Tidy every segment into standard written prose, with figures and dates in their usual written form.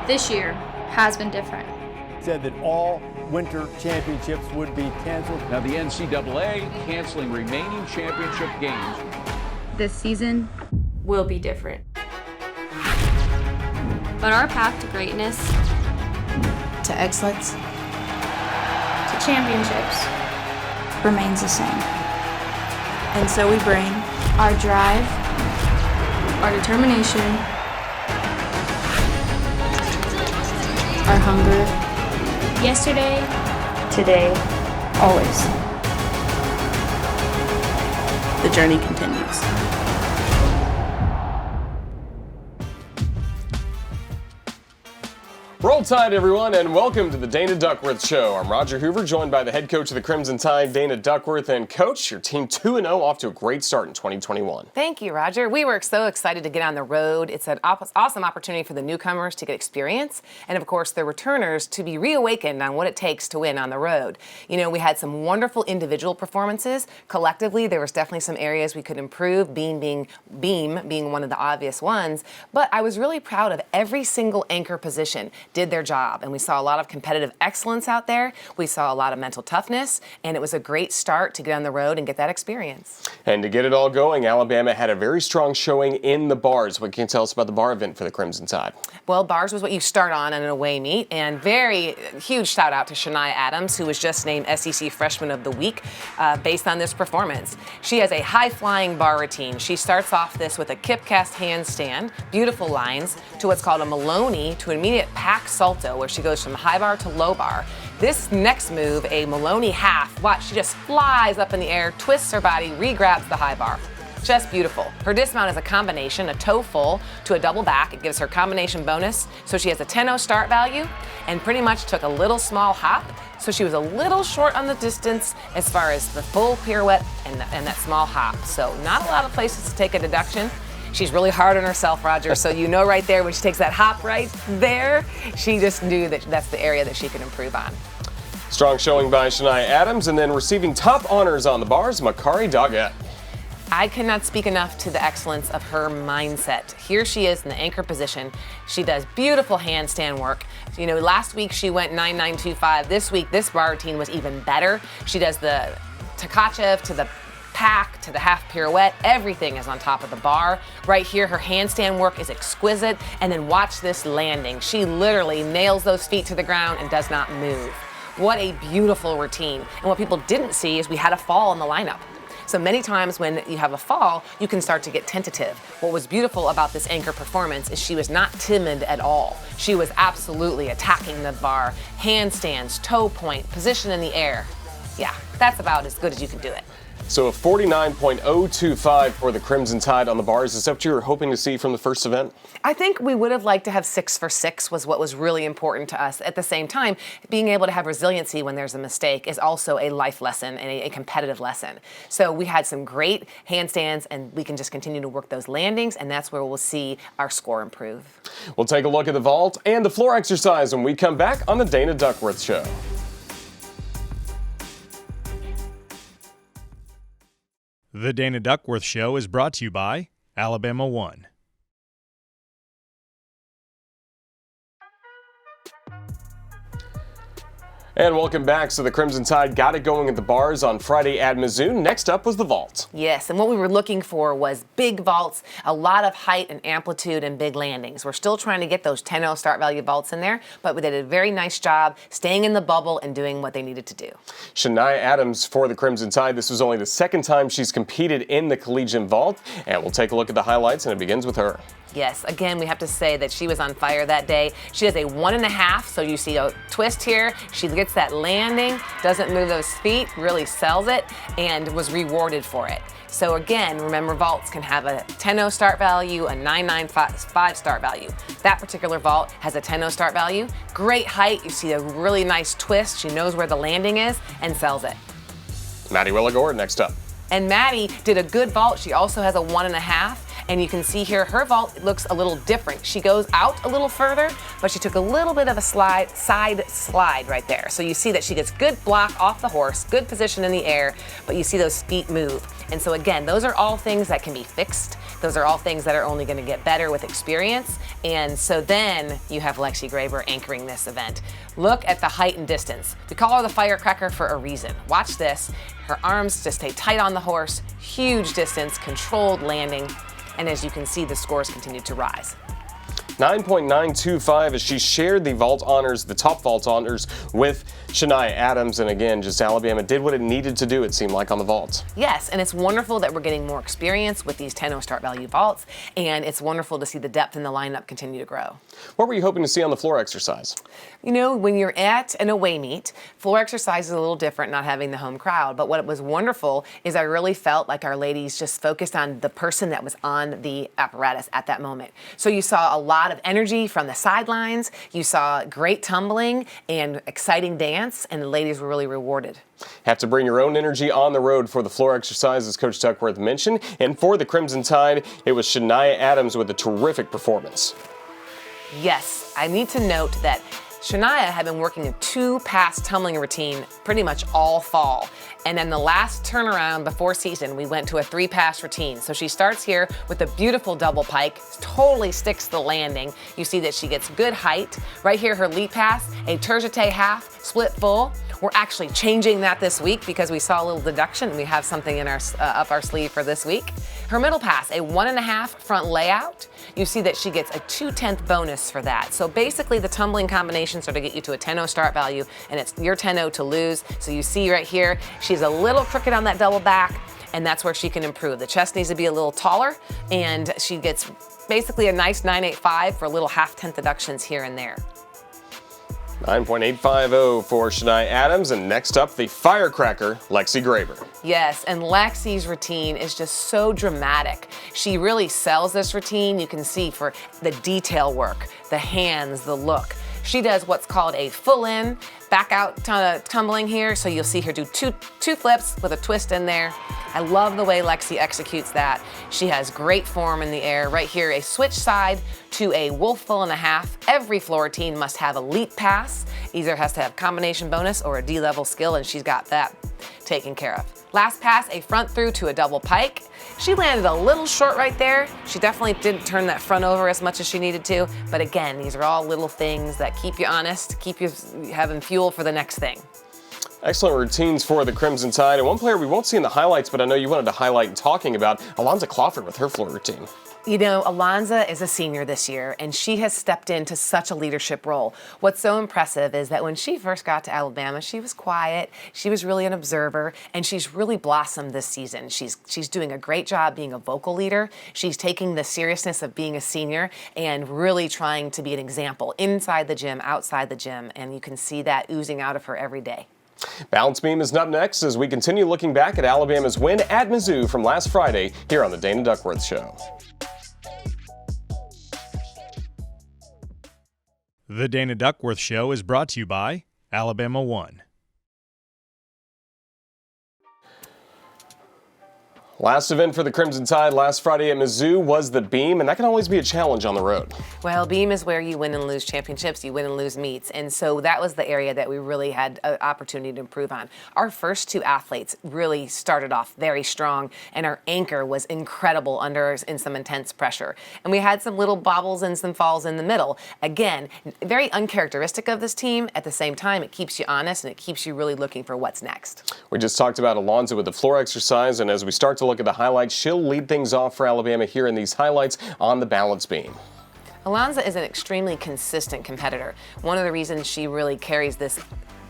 This year has been different. Said that all winter championships would be canceled. Now the NCAA canceling remaining championship games. This season will be different. But our path to greatness, to excellence, to championships, remains the same. And so we bring our drive, our determination, our hunger, yesterday, today, always. The journey continues. Roll Tide, everyone, and welcome to the Dana Duckworth Show. I'm Roger Hoover, joined by the head coach of the Crimson Tide, Dana Duckworth. And Coach, your team 2-0 off to a great start in 2021. Thank you, Roger. We were so excited to get on the road. It's an awesome opportunity for the newcomers to get experience, and of course, the returners to be reawakened on what it takes to win on the road. You know, we had some wonderful individual performances. Collectively, there was definitely some areas we could improve, Beam being one of the obvious ones. But I was really proud of every single anchor position did their job, and we saw a lot of competitive excellence out there. We saw a lot of mental toughness, and it was a great start to get on the road and get that experience. And to get it all going, Alabama had a very strong showing in the bars. What can you tell us about the bar event for the Crimson Tide? Well, bars was what you start on an away meet, and very huge shout out to Shania Adams, who was just named SEC Freshman of the Week based on this performance. She has a high-flying bar routine. She starts off this with a kip cast handstand, beautiful lines, to what's called a Maloney, to an immediate pack salto, where she goes from high bar to low bar. This next move, a Maloney half, watch, she just flies up in the air, twists her body, re-grabs the high bar. Just beautiful. Her dismount is a combination, a toe full to a double back. It gives her combination bonus. So she has a 10-0 start value and pretty much took a little small hop. So she was a little short on the distance as far as the full pirouette and that small hop. So not a lot of places to take a deduction. She's really hard on herself, Roger, so you know right there when she takes that hop right there, she just knew that that's the area that she could improve on. Strong showing by Shania Adams, and then receiving top honors on the bars, Makari Doggett. I cannot speak enough to the excellence of her mindset. Here she is in the anchor position. She does beautiful handstand work. You know, last week she went 9.925. This week, this bar routine was even better. She does the Tkachev to the pack to the half pirouette. Everything is on top of the bar. Right here, her handstand work is exquisite. And then watch this landing. She literally nails those feet to the ground and does not move. What a beautiful routine. And what people didn't see is we had a fall in the lineup. So many times when you have a fall, you can start to get tentative. What was beautiful about this anchor performance is she was not timid at all. She was absolutely attacking the bar, handstands, toe point, position in the air. Yeah, that's about as good as you can do it. So a 49.025 for the Crimson Tide on the bars. Is that what you were hoping to see from the first event? I think we would have liked to have 6 for 6 was what was really important to us. At the same time, being able to have resiliency when there's a mistake is also a life lesson and a competitive lesson. So we had some great handstands, and we can just continue to work those landings, and that's where we'll see our score improve. We'll take a look at the vault and the floor exercise when we come back on the Dana Duckworth Show. The Dana Duckworth Show is brought to you by Alabama One. And welcome back. So the Crimson Tide got it going at the bars on Friday at Mizzou. Next up was the vault. Yes, and what we were looking for was big vaults, a lot of height and amplitude and big landings. We're still trying to get those 10-0 start value vaults in there, but we did a very nice job staying in the bubble and doing what they needed to do. Shania Adams for the Crimson Tide. This was only the second time she's competed in the collegiate vault, and we'll take a look at the highlights, and it begins with her. Yes, again, we have to say that she was on fire that day. She does a 1.5, so you see a twist here. She gets that landing, doesn't move those feet, really sells it, and was rewarded for it. So again, remember vaults can have a 10-0 start value, a 9.95 start value. That particular vault has a 10-0 start value. Great height, you see a really nice twist. She knows where the landing is and sells it. Maddie Willigore next up. And Maddie did a good vault. She also has a 1.5. And you can see here, her vault looks a little different. She goes out a little further, but she took a little bit of a side slide right there. So you see that she gets good block off the horse, good position in the air, but you see those feet move. And so again, those are all things that can be fixed. Those are all things that are only going to get better with experience. And so then you have Lexi Graber anchoring this event. Look at the height and distance. We call her the firecracker for a reason. Watch this. Her arms just stay tight on the horse, huge distance, controlled landing. And as you can see, the scores continue to rise. 9.925 as she shared the vault honors, the top vault honors with Shania Adams. And again, just Alabama did what it needed to do, it seemed like, on the vault. Yes, and it's wonderful that we're getting more experience with these 10-0 start value vaults, and it's wonderful to see the depth in the lineup continue to grow. What were you hoping to see on the floor exercise? You know, when you're at an away meet, floor exercise is a little different, not having the home crowd. But what was wonderful is I really felt like our ladies just focused on the person that was on the apparatus at that moment. So you saw a lot of energy from the sidelines. You saw great tumbling and exciting dance, and the ladies were really rewarded. Have to bring your own energy on the road for the floor exercise, as Coach Duckworth mentioned. And for the Crimson Tide, it was Shania Adams with a terrific performance. Yes, I need to note that Shania had been working a 2-pass tumbling routine pretty much all fall. And then the last turnaround before season, we went to a 3-pass routine. So she starts here with a beautiful double pike, totally sticks the landing. You see that she gets good height. Right here, her leap pass, a terre half, split full. We're actually changing that this week because we saw a little deduction and we have something in our up our sleeve for this week. Her middle pass, a 1.5 front layout. You see that she gets a 2/10 bonus for that. So basically the tumbling combinations are to get you to a 10-0 start value, and it's your 10-0 to lose. So you see right here, she's a little crooked on that double back, and that's where she can improve. The chest needs to be a little taller, and she gets basically a nice 9.85 for little 0.5 deductions here and there. 9.850 for Shania Adams, and next up, the firecracker, Lexi Graber. Yes, and Lexi's routine is just so dramatic. She really sells this routine. You can see for the detail work, the hands, the look. She does what's called a full in, back out tumbling here. So you'll see her do two flips with a twist in there. I love the way Lexi executes that. She has great form in the air. Right here, a switch side to a wolf full and a half. Every floor routine must have a leap pass. Either has to have combination bonus or a D-level skill, and she's got that taken care of. Last pass, a front through to a double pike. She landed a little short right there. She definitely didn't turn that front over as much as she needed to. But again, these are all little things that keep you honest, keep you having fuel for the next thing. Excellent routines for the Crimson Tide. And one player we won't see in the highlights, but I know you wanted to highlight and talking about, Alonza Clawford with her floor routine. You know, Alonza is a senior this year, and she has stepped into such a leadership role. What's so impressive is that when she first got to Alabama, she was quiet, she was really an observer, and she's really blossomed this season. She's doing a great job being a vocal leader. She's taking the seriousness of being a senior and really trying to be an example inside the gym, outside the gym, and you can see that oozing out of her every day. Balance Beam is up next as we continue looking back at Alabama's win at Mizzou from last Friday here on the Dana Duckworth Show. The Dana Duckworth Show is brought to you by Alabama One. Last event for the Crimson Tide last Friday at Mizzou was the Beam, and that can always be a challenge on the road. Well, Beam is where you win and lose championships, you win and lose meets, and so that was the area that we really had an opportunity to improve on. Our first two athletes really started off very strong, and our anchor was incredible in some intense pressure. And we had some little bobbles and some falls in the middle. Again, very uncharacteristic of this team. At the same time, it keeps you honest, and it keeps you really looking for what's next. We just talked about Alonza with the floor exercise, and as we start to look at the highlights, she'll lead things off for Alabama here in these highlights on the balance beam. Alonza is an extremely consistent competitor. One of the reasons she really carries this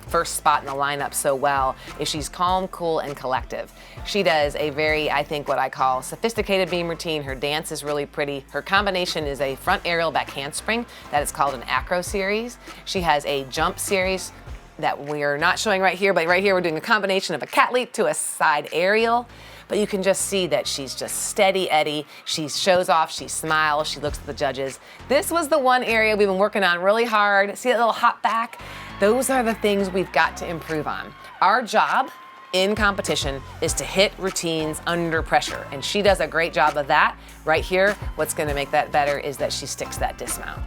first spot in the lineup so well is she's calm, cool, and collective. She does a very, I think, what I call sophisticated beam routine. Her dance is really pretty. Her combination is a front aerial back handspring that is called an acro series. She has a jump series that we're not showing right here, but right here we're doing a combination of a cat leap to a side aerial. But you can just see that she's just steady Eddie. She shows off, she smiles, she looks at the judges. This was the one area we've been working on really hard. See that little hop back? Those are the things we've got to improve on. Our job in competition is to hit routines under pressure. And she does a great job of that. Right here, what's going to make that better is that she sticks that dismount.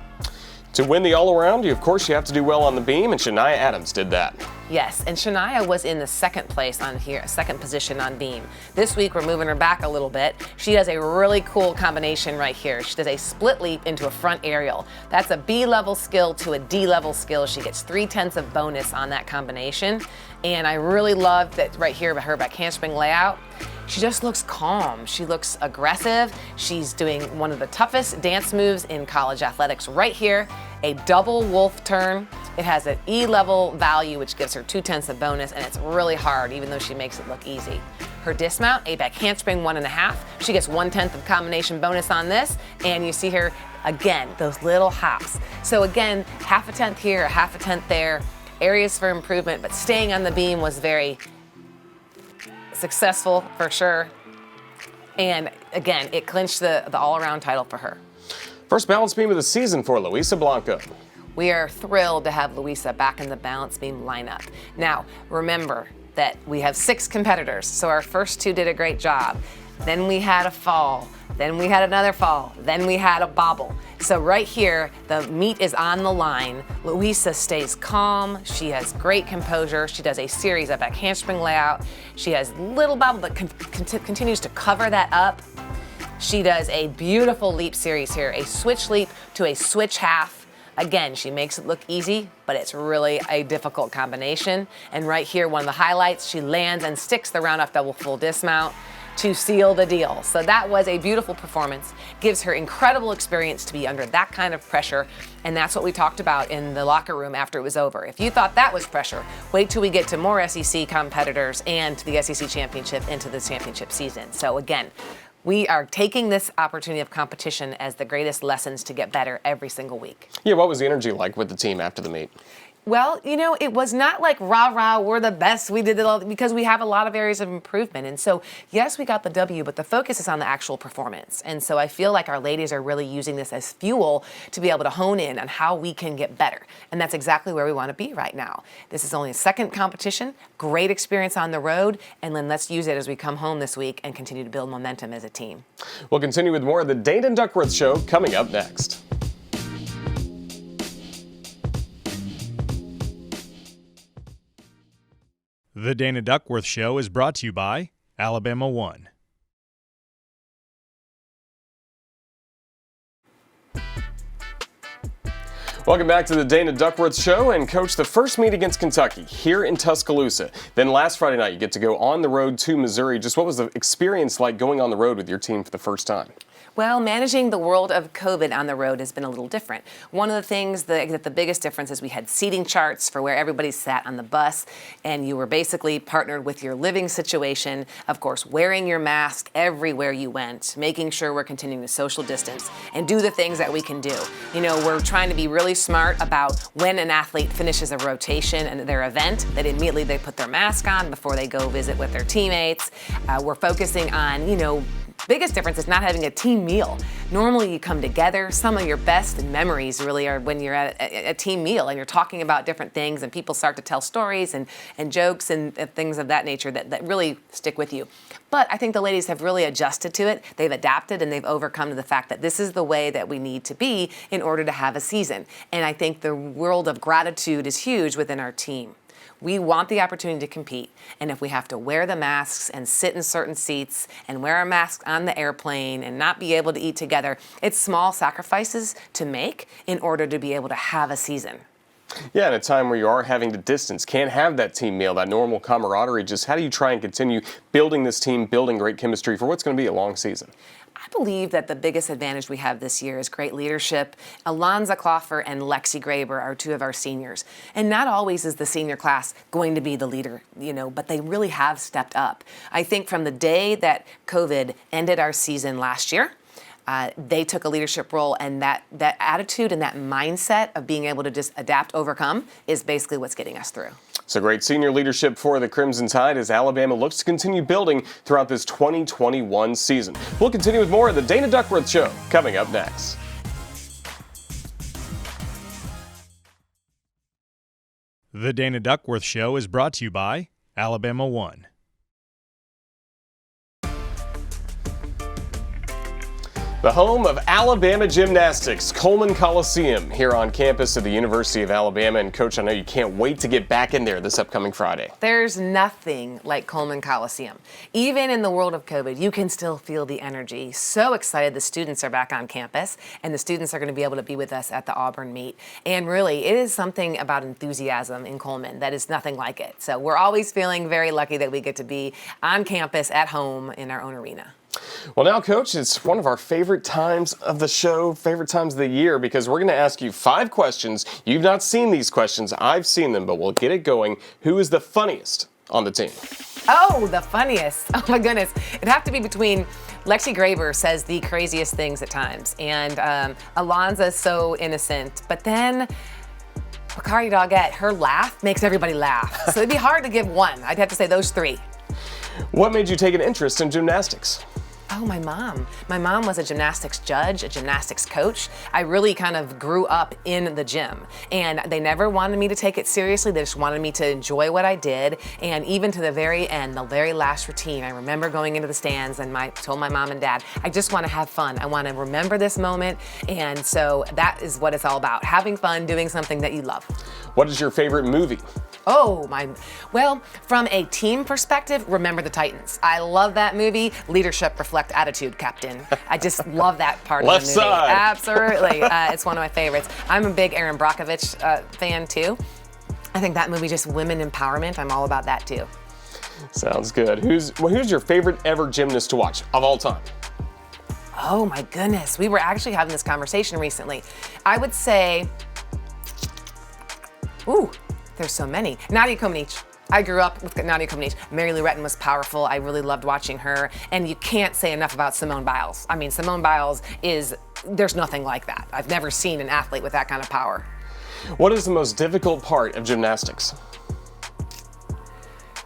To win the all-around, you have to do well on the beam, and Shania Adams did that. Yes, and Shania was in the second place on here, second position on beam. This week, we're moving her back a little bit. She does a really cool combination right here. She does a split leap into a front aerial. That's a B-level skill to a D-level skill. She gets 3/10 of bonus on that combination. And I really love that right here, her back handspring layout. She just looks calm. She looks aggressive. She's doing one of the toughest dance moves in college athletics right here, a double wolf turn. It has an E-level value, which gives her 2/10 of bonus, and it's really hard, even though she makes it look easy. Her dismount, a back handspring 1.5. She gets 1/10 of combination bonus on this, and you see her, again, those little hops. So again, 1/2 here, 1/2 there, areas for improvement, but staying on the beam was very successful for sure. And again, it clinched the all-around title for her. First balance beam of the season for Luisa Blanco. We are thrilled to have Luisa back in the balance beam lineup. Now, remember that we have 6 competitors, so our first 2 did a great job. Then we had a fall, then we had another fall, then we had a bobble. So right here, the meat is on the line. Luisa stays calm, she has great composure, she does a series of back handspring layout, she has little bobble but continues to cover that up. She does a beautiful leap series here, a switch leap to a switch half. Again, she makes it look easy, but it's really a difficult combination. And right here, one of the highlights, she lands and sticks the round off double full dismount to seal the deal. So that was a beautiful performance, gives her incredible experience to be under that kind of pressure, and that's what we talked about in the locker room after it was over. If you thought that was pressure, wait till we get to more SEC competitors and to the SEC championship into the championship season. So again, we are taking this opportunity of competition as the greatest lessons to get better every single week. Yeah, what was the energy like with the team after the meet? Well, you know, it was not like rah-rah, we're the best, we did it all, because we have a lot of areas of improvement. And so, yes, we got the W, but the focus is on the actual performance. And so I feel like our ladies are really using this as fuel to be able to hone in on how we can get better. And that's exactly where we want to be right now. This is only a second competition, great experience on the road, and then let's use it as we come home this week and continue to build momentum as a team. We'll continue with more of the Dana Duckworth Show coming up next. The Dana Duckworth Show is brought to you by Alabama One. Welcome back to the Dana Duckworth Show. And Coach, the first meet against Kentucky here in Tuscaloosa. Then last Friday night, you get to go on the road to Missouri. Just what was the experience like going on the road with your team for the first time? Well, managing the world of COVID on the road has been a little different. One of the things that the biggest difference is we had seating charts for where everybody sat on the bus, and you were basically partnered with your living situation. Of course, wearing your mask everywhere you went, making sure we're continuing to social distance and do the things that we can do. You know, we're trying to be really smart about when an athlete finishes a rotation and their event, that immediately they put their mask on before they go visit with their teammates. We're focusing on, you know, biggest difference is not having a team meal. Normally you come together. Some of your best memories really are when you're at a team meal and you're talking about different things and people start to tell stories and jokes and things of that nature that really stick with you. But I think the ladies have really adjusted to it. They've adapted and they've overcome to the fact that this is the way that we need to be in order to have a season. And I think the world of gratitude is huge within our team. We want the opportunity to compete, and if we have to wear the masks and sit in certain seats and wear a mask on the airplane and not be able to eat together, it's small sacrifices to make in order to be able to have a season. Yeah, at a time where you are having to distance, can't have that team meal, that normal camaraderie, just how do you try and continue building this team, building great chemistry for what's going to be a long season? I believe that the biggest advantage we have this year is great leadership. Alonza Cloffer and Lexi Graber are 2 of our seniors. And not always is the senior class going to be the leader, you know, but they really have stepped up. I think from the day that COVID ended our season last year, they took a leadership role, and that attitude and that mindset of being able to just adapt, overcome is basically what's getting us through. So great senior leadership for the Crimson Tide as Alabama looks to continue building throughout this 2021 season. We'll continue with more of the Dana Duckworth Show coming up next. The Dana Duckworth Show is brought to you by Alabama One. The home of Alabama gymnastics, Coleman Coliseum, here on campus of the University of Alabama. And Coach, I know you can't wait to get back in there this upcoming Friday. There's nothing like Coleman Coliseum. Even in the world of COVID, you can still feel the energy. So excited the students are back on campus, and the students are going to be able to be with us at the Auburn meet. And really, it is something about enthusiasm in Coleman that is nothing like it. So we're always feeling very lucky that we get to be on campus at home in our own arena. Well, now, Coach, it's one of our favorite times of the show, favorite times of the year, because we're going to ask you 5 questions. You've not seen these questions. I've seen them, but we'll get it going. Who is the funniest on the team? Oh, the funniest. Oh, my goodness. It'd have to be between Lexi Graber says the craziest things at times, and Alonza's so innocent. But then Bakari Doggett, her laugh makes everybody laugh. So it'd be hard to give one. I'd have to say those 3. What made you take an interest in gymnastics? Oh, my mom. My mom was a gymnastics judge, a gymnastics coach. I really kind of grew up in the gym, and they never wanted me to take it seriously. They just wanted me to enjoy what I did. And even to the very end, the very last routine, I remember going into the stands and told my mom and dad, I just want to have fun. I want to remember this moment. And so that is what it's all about, having fun, doing something that you love. What is your favorite movie? Well, from a team perspective, Remember the Titans. I love that movie. Leadership, reflect attitude, Captain. I just love that part of the movie. Left side. Absolutely. It's one of my favorites. I'm a big Erin Brockovich fan, too. I think that movie, just women empowerment, I'm all about that, too. Sounds good. Who's your favorite ever gymnast to watch of all time? Oh, my goodness. We were actually having this conversation recently. I would say, there's so many. Nadia Comaneci. I grew up with Nadia Comaneci. Mary Lou Retton was powerful. I really loved watching her. And you can't say enough about Simone Biles. I mean, Simone Biles there's nothing like that. I've never seen an athlete with that kind of power. What is the most difficult part of gymnastics?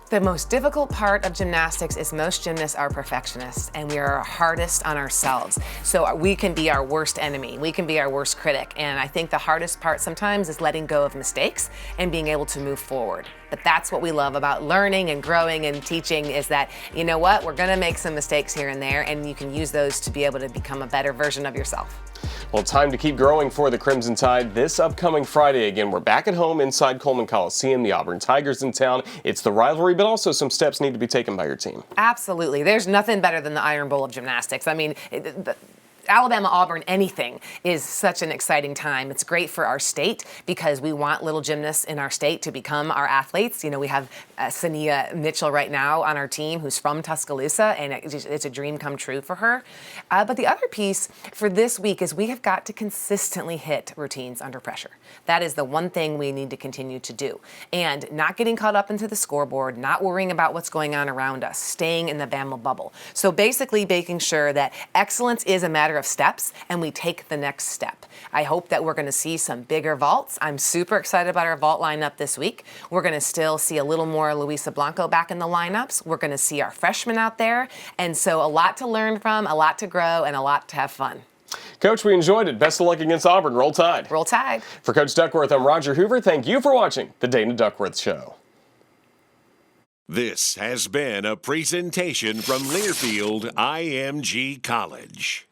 The most difficult part of gymnastics is most gymnasts are perfectionists, and we are our hardest on ourselves. So we can be our worst enemy. We can be our worst critic. And I think the hardest part sometimes is letting go of mistakes and being able to move forward. But that's what we love about learning and growing and teaching, is that, you know what, we're gonna make some mistakes here and there, and you can use those to be able to become a better version of yourself. Well, time to keep growing for the Crimson Tide this upcoming Friday. Again, we're back at home inside Coleman Coliseum. The Auburn Tigers in town. It's the rivalry, but also some steps need to be taken by your team. Absolutely. There's nothing better than the Iron Bowl of gymnastics. I mean, Alabama, Auburn, anything is such an exciting time. It's great for our state because we want little gymnasts in our state to become our athletes. You know, we have Sania Mitchell right now on our team who's from Tuscaloosa, and it's a dream come true for her. But the other piece for this week is we have got to consistently hit routines under pressure. That is the one thing we need to continue to do. And not getting caught up into the scoreboard, not worrying about what's going on around us, staying in the Bama bubble. So basically making sure that excellence is a matter of steps, and we take the next step. I hope that we're going to see some bigger vaults. I'm super excited about our vault lineup this week. We're going to still see a little more Luisa Blanco back in the lineups. We're going to see our freshmen out there. And so a lot to learn from, a lot to grow, and a lot to have fun. Coach, we enjoyed it. Best of luck against Auburn. Roll Tide. Roll Tide. For Coach Duckworth, I'm Roger Hoover. Thank you for watching The Dana Duckworth Show. This has been a presentation from Learfield IMG College.